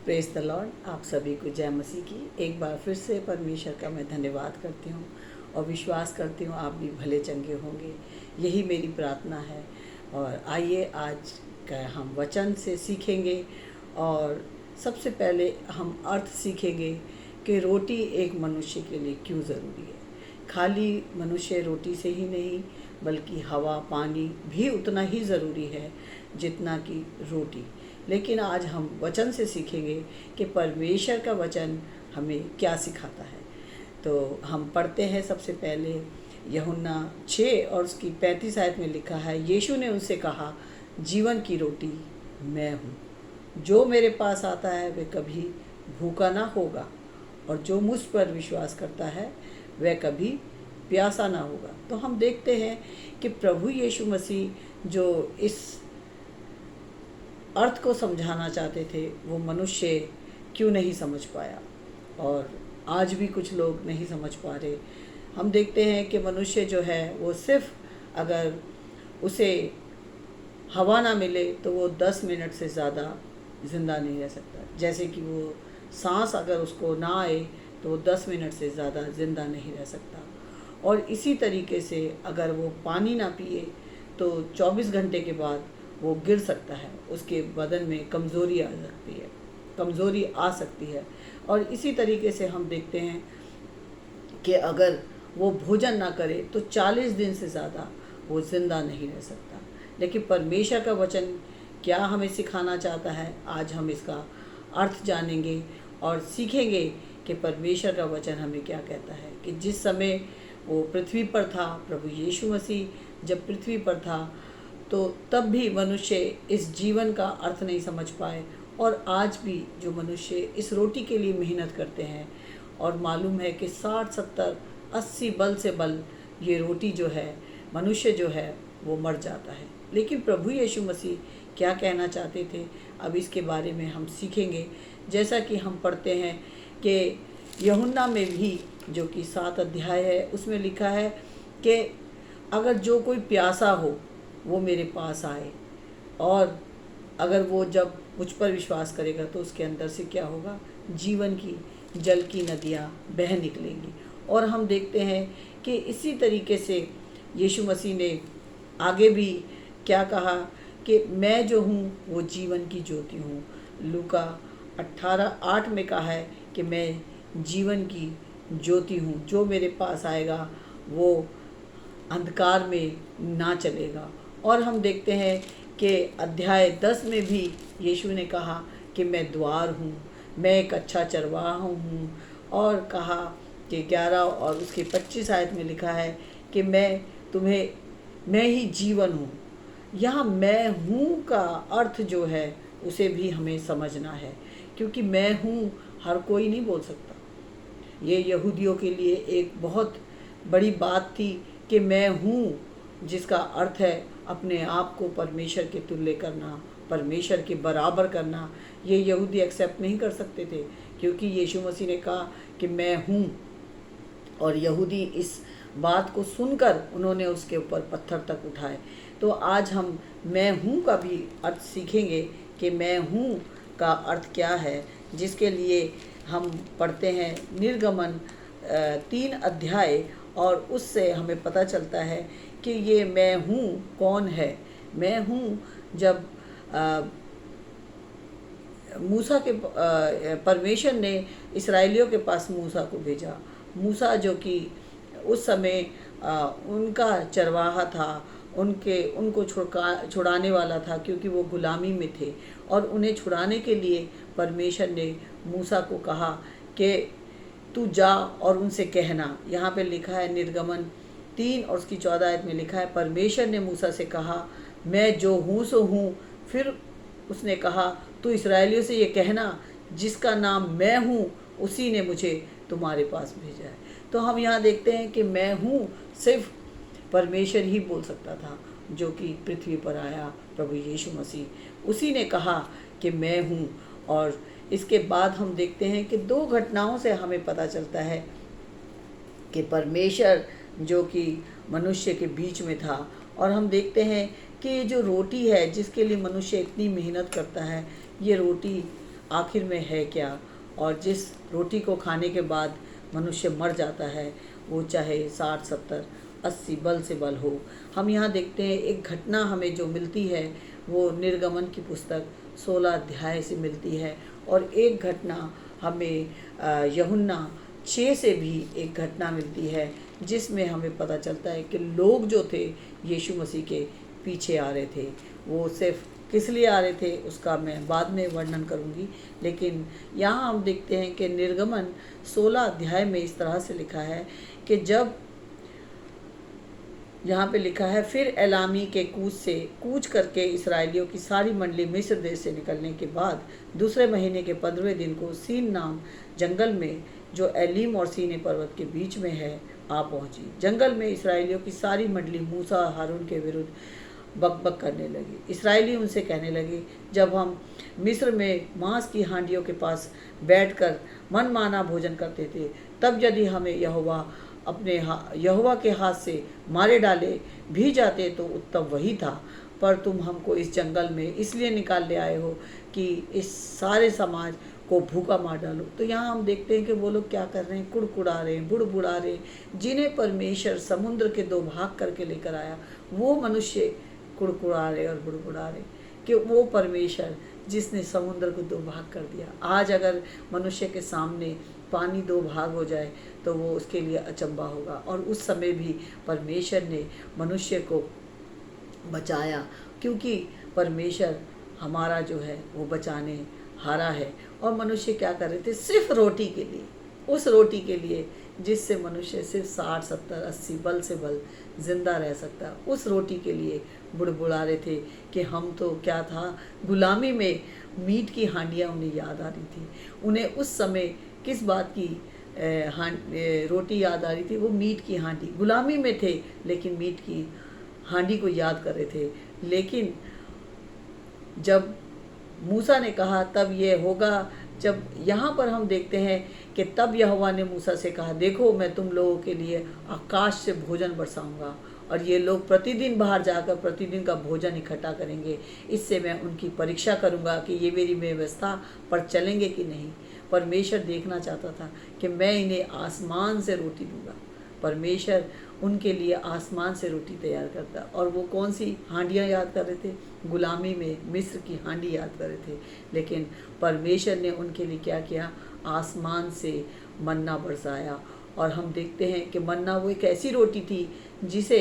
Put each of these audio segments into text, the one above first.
Praise the Lord. आप सभी को जय मसीह की। एक बार फिर से परमेश्वर का मैं धन्यवाद करती हूँ और विश्वास करती हूँ आप भी भले चंगे होंगे, यही मेरी प्रार्थना है। और आइए आज का हम वचन से सीखेंगे और सबसे पहले हम अर्थ सीखेंगे कि रोटी एक मनुष्य के लिए क्यों ज़रूरी है। खाली मनुष्य रोटी से ही नहीं बल्कि हवा पानी भी उतना ही ज़रूरी है जितना कि रोटी। लेकिन आज हम वचन से सीखेंगे कि परमेश्वर का वचन हमें क्या सिखाता है। तो हम पढ़ते हैं सबसे पहले यूहन्ना 6 और उसकी 35 आयत में लिखा है, यीशु ने उनसे कहा, जीवन की रोटी मैं हूँ, जो मेरे पास आता है वह कभी भूखा ना होगा और जो मुझ पर विश्वास करता है वह कभी प्यासा ना होगा। तो हम देखते हैं कि प्रभु यीशु मसीह जो इस अर्थ को समझाना चाहते थे वो मनुष्य क्यों नहीं समझ पाया, और आज भी कुछ लोग नहीं समझ पा रहे। हम देखते हैं कि मनुष्य जो है वो सिर्फ अगर उसे हवा ना मिले तो वो 10 मिनट से ज़्यादा ज़िंदा नहीं रह सकता। जैसे कि वो सांस अगर उसको ना आए तो वो 10 मिनट से ज़्यादा ज़िंदा नहीं रह सकता। और इसी तरीके से अगर वो पानी ना पिए तो 24 घंटे के बाद वो गिर सकता है, उसके बदन में कमज़ोरी आ सकती है। और इसी तरीके से हम देखते हैं कि अगर वो भोजन ना करे तो 40 दिन से ज़्यादा वो ज़िंदा नहीं रह सकता। लेकिन परमेश्वर का वचन क्या हमें सिखाना चाहता है, आज हम इसका अर्थ जानेंगे और सीखेंगे कि परमेश्वर का वचन हमें क्या कहता है। कि जिस समय वो पृथ्वी पर था, प्रभु यीशु मसीह जब पृथ्वी पर था तो तब भी मनुष्य इस जीवन का अर्थ नहीं समझ पाए। और आज भी जो मनुष्य इस रोटी के लिए मेहनत करते हैं और मालूम है कि 60, 70, 80 बल से बल ये रोटी जो है मनुष्य जो है वो मर जाता है। लेकिन प्रभु यीशु मसीह क्या कहना चाहते थे, अब इसके बारे में हम सीखेंगे। जैसा कि हम पढ़ते हैं कि यूहन्ना में भी जो कि 7 अध्याय है उसमें लिखा है कि अगर जो कोई प्यासा हो वो मेरे पास आए, और अगर वो जब मुझ पर विश्वास करेगा तो उसके अंदर से क्या होगा, जीवन की जल की नदियाँ बह निकलेंगी। और हम देखते हैं कि इसी तरीके से यीशु मसीह ने आगे भी क्या कहा कि मैं जो हूँ वो जीवन की ज्योति हूँ। लूका 18:8 में कहा है कि मैं जीवन की ज्योति हूँ, जो मेरे पास आएगा वो अंधकार में ना चलेगा। और हम देखते हैं कि अध्याय 10 में भी यीशु ने कहा कि मैं द्वार हूँ, मैं एक अच्छा चरवाहा हूँ। और कहा कि 11 और उसके 25 आयत में लिखा है कि मैं ही जीवन हूँ। यहाँ मैं हूँ का अर्थ जो है उसे भी हमें समझना है, क्योंकि मैं हूँ हर कोई नहीं बोल सकता। ये यहूदियों के लिए एक बहुत बड़ी बात थी कि मैं हूँ, जिसका अर्थ है अपने आप को परमेश्वर के तुल्य करना, परमेश्वर के बराबर करना। ये यहूदी एक्सेप्ट नहीं कर सकते थे, क्योंकि यीशु मसीह ने कहा कि मैं हूँ। और यहूदी इस बात को सुनकर उन्होंने उसके ऊपर पत्थर तक उठाए। तो आज हम मैं हूँ का भी अर्थ सीखेंगे कि मैं हूँ का अर्थ क्या है, जिसके लिए हम पढ़ते हैं निर्गमन 3 अध्याय, और उससे हमें पता चलता है कि ये मैं हूँ कौन है। मैं हूँ जब मूसा के परमेश्वर ने इसराइलियों के पास मूसा को भेजा। मूसा जो कि उस समय उनका चरवाहा था, उनको छुड़ाने वाला था, क्योंकि वो गुलामी में थे। और उन्हें छुड़ाने के लिए परमेश्वर ने मूसा को कहा कि तू जा और उनसे कहना। यहाँ पे लिखा है निर्गमन 3 और उसकी 14 आयत में लिखा है, परमेश्वर ने मूसा से कहा, मैं जो हूँ सो हूँ। फिर उसने कहा, तू इसराइलियों से ये कहना, जिसका नाम मैं हूँ उसी ने मुझे तुम्हारे पास भेजा है। तो हम यहाँ देखते हैं कि मैं हूँ सिर्फ परमेश्वर ही बोल सकता था, जो कि पृथ्वी पर आया प्रभु यीशु मसीह, उसी ने कहा कि मैं हूँ। और इसके बाद हम देखते हैं कि 2 घटनाओं से हमें पता चलता है कि परमेश्वर जो कि मनुष्य के बीच में था। और हम देखते हैं कि ये जो रोटी है जिसके लिए मनुष्य इतनी मेहनत करता है, ये रोटी आखिर में है क्या। और जिस रोटी को खाने के बाद मनुष्य मर जाता है, वो चाहे 60, 70, 80 बल से बल हो। हम यहाँ देखते हैं एक घटना हमें जो मिलती है वो निर्गमन की पुस्तक 16 अध्याय से मिलती है, और एक घटना हमें यूहन्ना 6 से भी एक घटना मिलती है, जिसमें हमें पता चलता है कि लोग जो थे यीशु मसीह के पीछे आ रहे थे। वो सिर्फ किस लिए आ रहे थे उसका मैं बाद में वर्णन करूंगी, लेकिन यहाँ हम देखते हैं कि निर्गमन 16 अध्याय में इस तरह से लिखा है कि जब यहाँ पे लिखा है, फिर एलामी के कूच करके इसराइलियों की सारी मंडली मिस्र देश से निकलने के बाद दूसरे महीने के 15वें दिन को सीन नाम जंगल में, जो एलीम और सीने पर्वत के बीच में है, आ पहुंची। जंगल में इसराइलियों की सारी मंडली मूसा और हारून के विरुद्ध बकबक करने लगी। इसराइली उनसे कहने लगे, जब हम मिस्र में मांस की हांडियों के पास बैठकर मनमाना भोजन करते थे, तब यदि हमें यहोवा के हाथ से मारे डाले भी जाते तो उत्तम वही था। पर तुम हमको इस जंगल में इसलिए निकाल ले आए हो कि इस सारे समाज को भूखा मार डालो। तो यहाँ हम देखते हैं कि वो लोग क्या कर रहे हैं, कुड़कुड़ा रहे हैं, बुड़बुड़ा रहे हैं। जिन्हें परमेश्वर समुद्र के 2 भाग करके लेकर आया, वो मनुष्य कुड़कुड़ा रहे और बुड़बुड़ा रहे कि वो परमेश्वर जिसने समुद्र को 2 भाग कर दिया। आज अगर मनुष्य के सामने पानी 2 भाग हो जाए तो वो उसके लिए अचंभा होगा। और उस समय भी परमेश्वर ने मनुष्य को बचाया, क्योंकि परमेश्वर हमारा जो है वो बचाने हारा है। और मनुष्य क्या कर रहे थे, सिर्फ रोटी के लिए, उस रोटी के लिए जिससे मनुष्य सिर्फ 60, 70, 80 बल से बल जिंदा रह सकता, उस रोटी के लिए बुड़बुड़ा रहे थे कि हम तो क्या था, गुलामी में मीट की हांडियाँ उन्हें याद आ रही थी। उन्हें उस समय किस बात की रोटी याद आ रही थी, वो मीट की हांडी। गुलामी में थे लेकिन मीट की हांडी को याद कर रहे थे। लेकिन जब मूसा ने कहा तब ये होगा, जब यहाँ पर हम देखते हैं कि तब यहोवा ने मूसा से कहा, देखो मैं तुम लोगों के लिए आकाश से भोजन बरसाऊंगा और ये लोग प्रतिदिन बाहर जाकर प्रतिदिन का भोजन इकट्ठा करेंगे। इससे मैं उनकी परीक्षा करूंगा कि ये मेरी व्यवस्था पर चलेंगे कि नहीं। परमेश्वर देखना चाहता था कि मैं इन्हें आसमान से रोटी दूंगा। परमेश्वर उनके लिए आसमान से रोटी तैयार करता। और वो कौन सी हांडियाँ याद कर रहे थे, गुलामी में मिस्र की हांडी याद कर रहे थे। लेकिन परमेश्वर ने उनके लिए क्या किया, आसमान से मन्ना बरसाया। और हम देखते हैं कि मन्ना वो एक ऐसी रोटी थी जिसे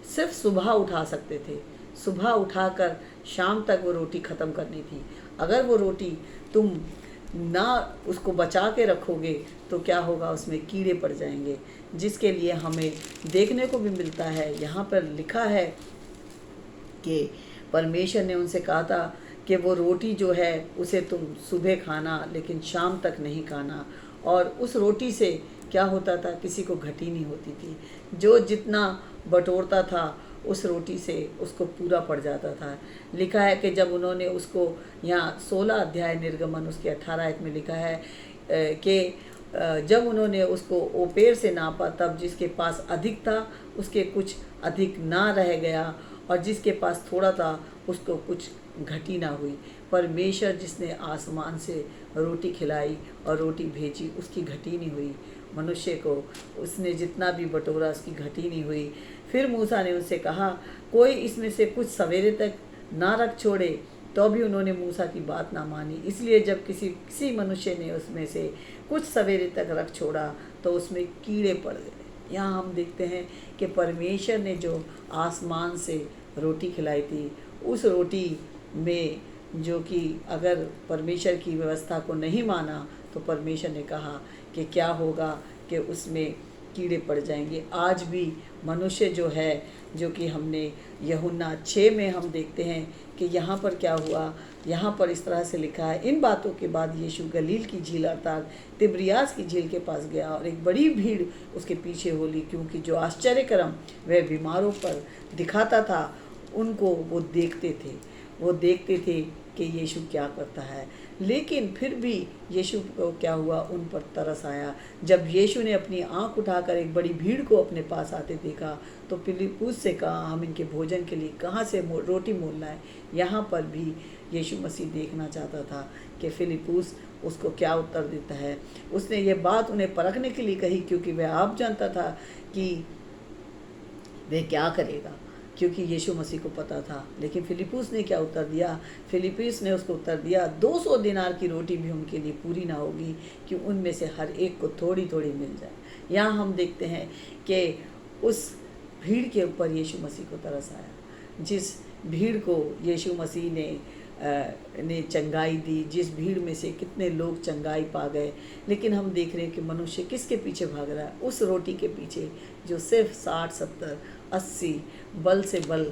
सिर्फ सुबह उठा सकते थे। सुबह उठाकर शाम तक वो रोटी ख़त्म करनी थी। अगर वो रोटी तुम ना उसको बचा के रखोगे तो क्या होगा, उसमें कीड़े पड़ जाएंगे, जिसके लिए हमें देखने को भी मिलता है। यहाँ पर लिखा है कि परमेश्वर ने उनसे कहा था कि वो रोटी जो है उसे तुम सुबह खाना लेकिन शाम तक नहीं खाना। और उस रोटी से क्या होता था, किसी को घटी नहीं होती थी। जो जितना बटोरता था उस रोटी से उसको पूरा पड़ जाता था। लिखा है कि जब उन्होंने उसको, यहाँ 16 अध्याय निर्गमन उसके 18 में लिखा है कि जब उन्होंने उसको ओपेर से नापा तब जिसके पास अधिक था उसके कुछ अधिक ना रह गया, और जिसके पास थोड़ा था उसको कुछ घटी ना हुई। परमेश्वर जिसने आसमान से रोटी खिलाई और रोटी भेजी, उसकी घटी नहीं हुई। मनुष्य को उसने जितना भी बटोरा उसकी घटी नहीं हुई। फिर मूसा ने उनसे कहा, कोई इसमें से कुछ सवेरे तक ना रख छोड़े। तो भी उन्होंने मूसा की बात ना मानी। इसलिए जब किसी मनुष्य ने उसमें से कुछ सवेरे तक रख छोड़ा तो उसमें कीड़े पड़ गए। यहाँ हम देखते हैं कि परमेश्वर ने जो आसमान से रोटी खिलाई थी, उस रोटी में जो कि अगर परमेश्वर की व्यवस्था को नहीं माना तो परमेश्वर ने कहा कि क्या होगा कि उसमें कीड़े पड़ जाएंगे। आज भी मनुष्य जो है, जो कि हमने यूहन्ना 6 में हम देखते हैं कि यहाँ पर क्या हुआ, यहाँ पर इस तरह से लिखा है, इन बातों के बाद यीशु गलील की झील अर्थात तिब्रियास की झील के पास गया और एक बड़ी भीड़ उसके पीछे हो ली, क्योंकि जो आश्चर्यक्रम वह बीमारों पर दिखाता था उनको वो देखते थे कि यीशु क्या करता है। लेकिन फिर भी यीशु को क्या हुआ, उन पर तरस आया। जब यीशु ने अपनी आंख उठाकर एक बड़ी भीड़ को अपने पास आते देखा तो फिलिप्पुस से कहा, हम इनके भोजन के लिए कहाँ से रोटी मोल लाएं। यहाँ पर भी यीशु मसीह देखना चाहता था कि फिलिप्पुस उसको क्या उत्तर देता है। उसने ये बात उन्हें परखने के लिए कही, क्योंकि वह आप जानता था कि वह क्या करेगा, क्योंकि यीशु मसीह को पता था। लेकिन फिलिप्पुस ने क्या उत्तर दिया? फिलिप्पुस ने उसको उत्तर दिया, 200 दिनार की रोटी भी उनके लिए पूरी ना होगी कि उनमें से हर एक को थोड़ी थोड़ी मिल जाए। यहाँ हम देखते हैं कि उस भीड़ के ऊपर यीशु मसीह को तरस आया। जिस भीड़ को यीशु मसीह ने चंगाई दी, जिस भीड़ में से कितने लोग चंगाई पा गए, लेकिन हम देख रहे हैं कि मनुष्य किसके पीछे भाग रहा है? उस रोटी के पीछे जो सिर्फ 60, 70, 80 बल से बल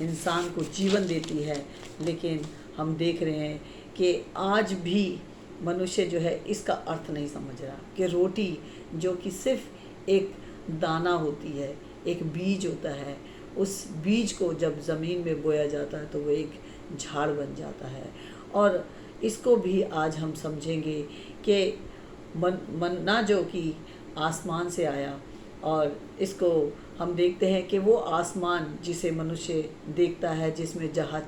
इंसान को जीवन देती है। लेकिन हम देख रहे हैं कि आज भी मनुष्य जो है इसका अर्थ नहीं समझ रहा कि रोटी जो कि सिर्फ एक दाना होती है, एक बीज होता है, उस बीज को जब ज़मीन में बोया जाता है तो वो एक झाड़ बन जाता है। और इसको भी आज हम समझेंगे कि मन्ना जो कि आसमान से आया, और इसको हम देखते हैं कि वो आसमान जिसे मनुष्य देखता है, जिसमें जहाज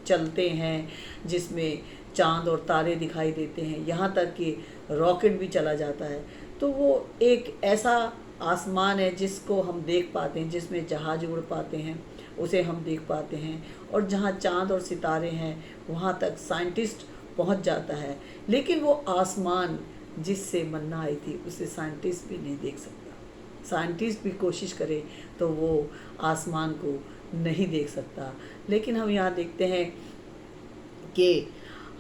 चलते हैं, जिसमें चाँद और तारे दिखाई देते हैं, यहाँ तक कि रॉकेट भी चला जाता है, तो वो एक ऐसा आसमान है जिसको हम देख पाते हैं, जिसमें जहाज उड़ पाते हैं, उसे हम देख पाते हैं। और जहाँ चाँद और सितारे हैं वहाँ तक साइंटिस्ट पहुँच जाता है। लेकिन वो आसमान जिससे मन्ना आई थी उसे साइंटिस्ट भी नहीं देख सकता। साइंटिस्ट भी कोशिश करे तो वो आसमान को नहीं देख सकता। लेकिन हम यहाँ देखते हैं कि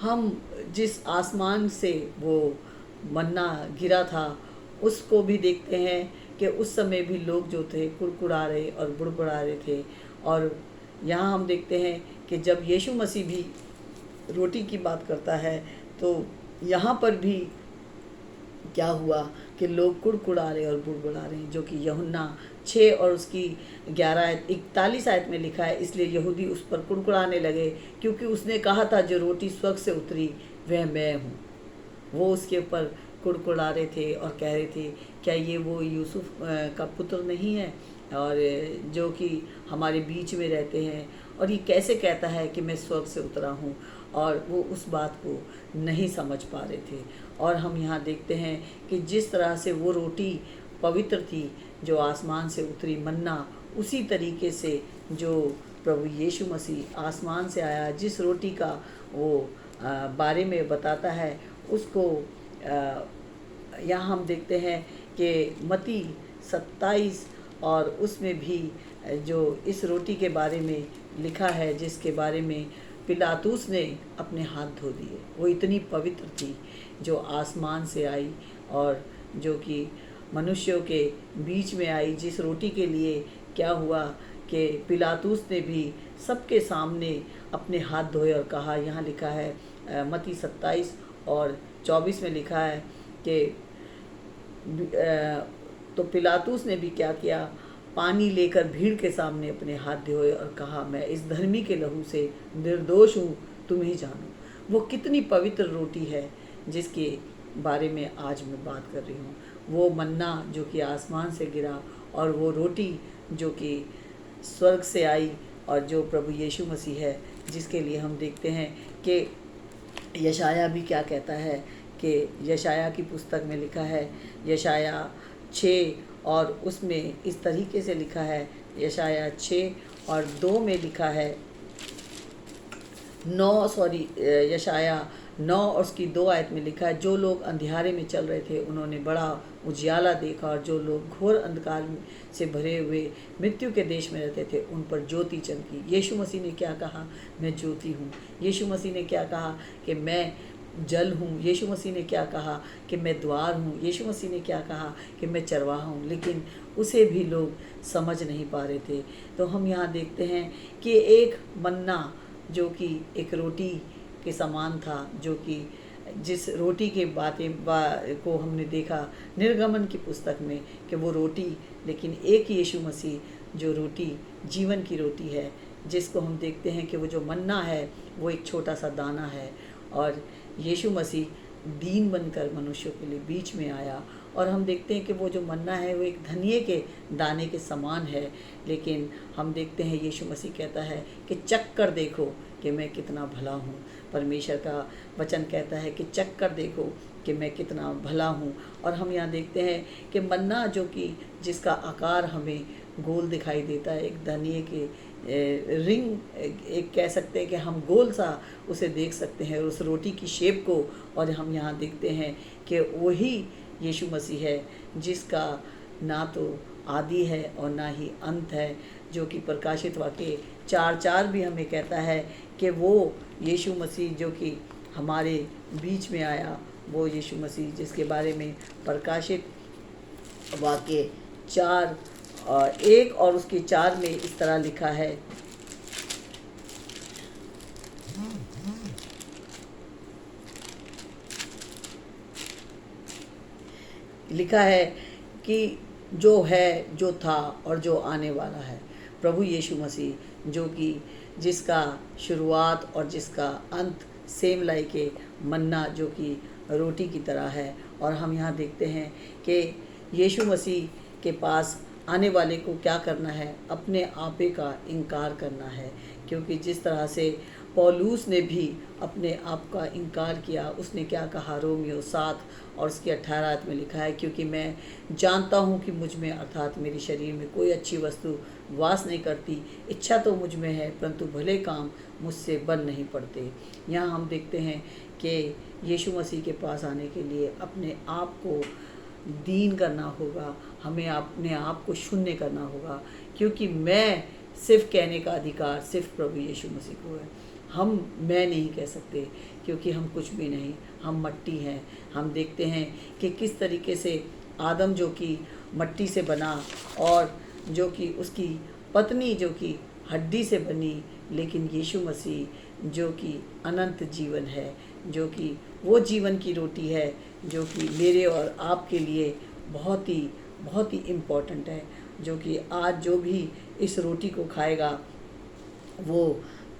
हम जिस आसमान से वो मन्ना गिरा था उसको भी देखते हैं कि उस समय भी लोग जो थे कुड़कुड़ा रहे और बुड़बुड़ा रहे थे। और यहाँ हम देखते हैं कि जब यीशु मसीह भी रोटी की बात करता है तो यहाँ पर भी क्या हुआ कि लोग कुड़कुड़ा रहे और बुड़बुड़ा रहे हैं, जो कि यूहन्ना 6 और उसकी 11 आयत 41 आयत में लिखा है। इसलिए यहूदी उस पर कुड़कुड़ाने लगे, क्योंकि उसने कहा था जो रोटी स्वर्ग से उतरी वह मैं हूँ। वो उसके ऊपर कुड़कुड़ा रहे थे और कह रहे थे, क्या ये वो यूसुफ का पुत्र नहीं है, और जो कि हमारे बीच में रहते हैं, और ये कैसे कहता है कि मैं स्वर्ग से उतरा हूँ। और वो उस बात को नहीं समझ पा रहे थे। और हम यहाँ देखते हैं कि जिस तरह से वो रोटी पवित्र थी जो आसमान से उतरी मन्ना, उसी तरीके से जो प्रभु यीशु मसीह आसमान से आया, जिस रोटी का वो बारे में बताता है उसको यहाँ हम देखते हैं कि मत्ती 27 और उसमें भी जो इस रोटी के बारे में लिखा है, जिसके बारे में पिलातुस ने अपने हाथ धो दिए। वो इतनी पवित्र थी जो आसमान से आई और जो कि मनुष्यों के बीच में आई। जिस रोटी के लिए क्या हुआ कि पिलातुस ने भी सबके सामने अपने हाथ धोए और कहा, यहाँ लिखा है मत्ती 27 और 24 में लिखा है कि तो पिलातुस ने भी क्या किया, पानी लेकर भीड़ के सामने अपने हाथ धोए और कहा, मैं इस धर्मी के लहू से निर्दोष हूँ, तुम ही जानो। वो कितनी पवित्र रोटी है जिसके बारे में आज मैं बात कर रही हूँ। वो मन्ना जो कि आसमान से गिरा, और वो रोटी जो कि स्वर्ग से आई, और जो प्रभु यीशु मसीह है, जिसके लिए हम देखते हैं कि यशाया भी क्या कहता है कि यशाया की पुस्तक में लिखा है, यशाया 6 और उसमें इस तरीके से लिखा है, यशाया 6 और 2 में लिखा है, यशाया 9 और उसकी 2 आयत में लिखा है, जो लोग अंधियारे में चल रहे थे उन्होंने बड़ा उजियाला देखा, और जो लोग घोर अंधकार से भरे हुए मृत्यु के देश में रहते थे उन पर ज्योति चमकी। यीशु मसीह ने क्या कहा, मैं ज्योति हूँ। यीशु मसीह ने क्या कहा कि मैं जल हूँ। यीशु मसीह ने क्या कहा कि मैं द्वार हूँ। यीशु मसीह ने क्या कहा कि मैं चरवाहा हूँ। लेकिन उसे भी लोग समझ नहीं पा रहे थे। तो हम यहाँ देखते हैं कि एक मन्ना जो कि एक रोटी के समान था, जो कि जिस रोटी के को हमने देखा निर्गमन की पुस्तक में कि वो रोटी, लेकिन एक यीशु मसीह जो रोटी जीवन की रोटी है, जिसको हम देखते हैं कि वो जो मन्ना है वो एक छोटा सा दाना है, और यीशु मसीह दीन बनकर मनुष्यों के लिए बीच में आया। और हम देखते हैं कि वो जो मन्ना है वो एक धनिये के दाने के समान है। लेकिन हम देखते हैं यीशु मसीह कहता है कि चख कर देखो कि मैं कितना भला हूँ। परमेश्वर का वचन कहता है कि चख कर देखो कि मैं कितना भला हूँ। और हम यहाँ देखते हैं कि मन्ना जो कि जिसका आकार हमें गोल दिखाई देता है, एक धनिये के रिंग, एक कह सकते हैं कि हम गोल सा उसे देख सकते हैं उस रोटी की शेप को। और हम यहाँ देखते हैं कि वही यीशु मसीह है जिसका ना तो आदि है और ना ही अंत है, जो कि प्रकाशित वाक्य 4:4 भी हमें कहता है कि वो यीशु मसीह जो कि हमारे बीच में आया, वो यीशु मसीह जिसके बारे में प्रकाशित वाक्य 4:1 और उसके 4 में इस तरह लिखा है, लिखा है कि जो है, जो था और जो आने वाला है, प्रभु यीशु मसीह जो कि जिसका शुरुआत और जिसका अंत सेम लाई के मन्ना जो कि रोटी की तरह है। और हम यहाँ देखते हैं कि यीशु मसीह के पास आने वाले को क्या करना है, अपने आपे का इनकार करना है। क्योंकि जिस तरह से पौलुस ने भी अपने आप का इनकार किया, उसने क्या कहा, रोमियो 7 और उसकी 18 में लिखा है, क्योंकि मैं जानता हूँ कि मुझ में अर्थात मेरे शरीर में कोई अच्छी वस्तु वास नहीं करती, इच्छा तो मुझ में है परंतु भले काम मुझसे बन नहीं पड़ते। यहाँ हम देखते हैं कि यीशु मसीह के पास आने के लिए अपने आप को दीन करना होगा, हमें अपने आप को शून्य करना होगा। क्योंकि मैं सिर्फ कहने का अधिकार सिर्फ प्रभु यीशु मसीह को है। मैं नहीं कह सकते, क्योंकि हम कुछ भी नहीं, हम मट्टी हैं। हम देखते हैं कि किस तरीके से आदम जो कि मट्टी से बना और जो कि उसकी पत्नी जो कि हड्डी से बनी, लेकिन यीशु मसीह जो कि अनंत जीवन है, जो कि वो जीवन की रोटी है, जो कि मेरे और आपके लिए बहुत ही इम्पोर्टेंट है। जो कि आज जो भी इस रोटी को खाएगा वो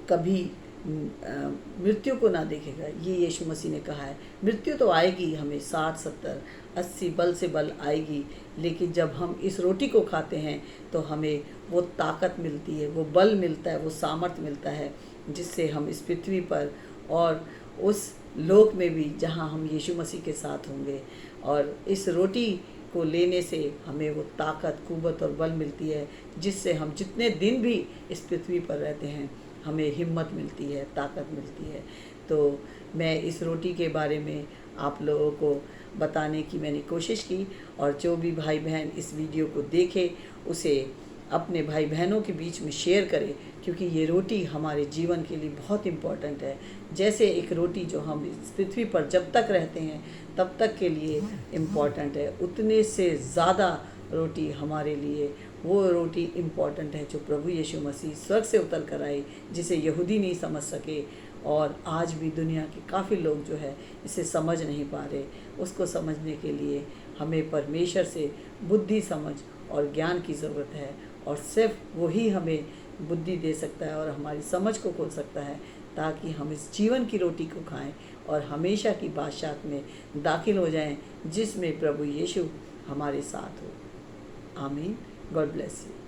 कभी मृत्यु को ना देखेगा। ये यीशु मसीह ने कहा है। मृत्यु तो आएगी हमें 60, 70, 80 बल से बल आएगी, लेकिन जब हम इस रोटी को खाते हैं तो हमें वो ताकत मिलती है, वो बल मिलता है, वो सामर्थ्य मिलता है, जिससे हम इस पृथ्वी पर और उस लोक में भी जहाँ हम यीशु मसीह के साथ होंगे। और इस रोटी को लेने से हमें वो ताकत, कुव्वत और बल मिलती है, जिससे हम जितने दिन भी इस पृथ्वी पर रहते हैं हमें हिम्मत मिलती है, ताकत मिलती है। तो मैं इस रोटी के बारे में आप लोगों को बताने की मैंने कोशिश की, और जो भी भाई बहन इस वीडियो को देखे उसे अपने भाई बहनों के बीच में शेयर करें, क्योंकि ये रोटी हमारे जीवन के लिए बहुत इम्पोर्टेंट है। जैसे एक रोटी जो हम इस पृथ्वी पर जब तक रहते हैं तब तक के लिए इम्पोर्टेंट है, उतने से ज़्यादा रोटी हमारे लिए वो रोटी इम्पोर्टेंट है जो प्रभु यीशु मसीह स्वर्ग से उतर कर आए, जिसे यहूदी नहीं समझ सके, और आज भी दुनिया के काफ़ी लोग जो है इसे समझ नहीं पा रहे। उसको समझने के लिए हमें परमेश्वर से बुद्धि, समझ और ज्ञान की ज़रूरत है, और सिर्फ वही हमें बुद्धि दे सकता है और हमारी समझ को खोल सकता है, ताकि हम इस जीवन की रोटी को खाएं और हमेशा की बादशाहत में दाखिल हो जाएं, जिसमें प्रभु यीशु हमारे साथ हो। आमीन। God bless you.